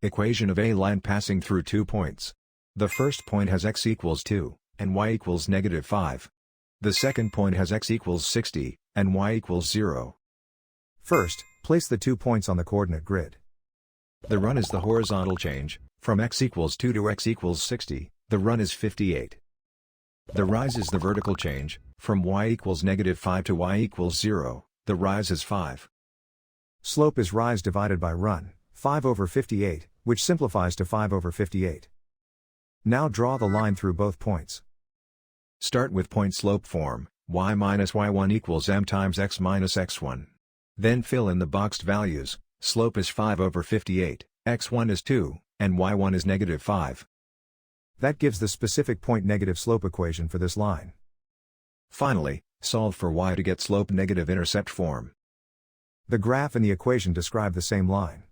Equation of a line passing through 2 points. The first point has x equals 2, and y equals -5. The second point has x equals 60, and y equals 0. First, place the 2 points on the coordinate grid. The run is the horizontal change, from x equals 2 to x equals 60, the run is 58. The rise is the vertical change, from y equals -5 to y equals 0, the rise is 5. Slope is rise divided by run, 5/58, which simplifies to 5/58. Now draw the line through both points. Start with point slope form, y minus y1 equals m times x minus x1. Then fill in the boxed values, slope is 5/58, x1 is 2, and y1 is -5. That gives the specific point negative slope equation for this line. Finally, solve for y to get slope negative intercept form. The graph and the equation describe the same line.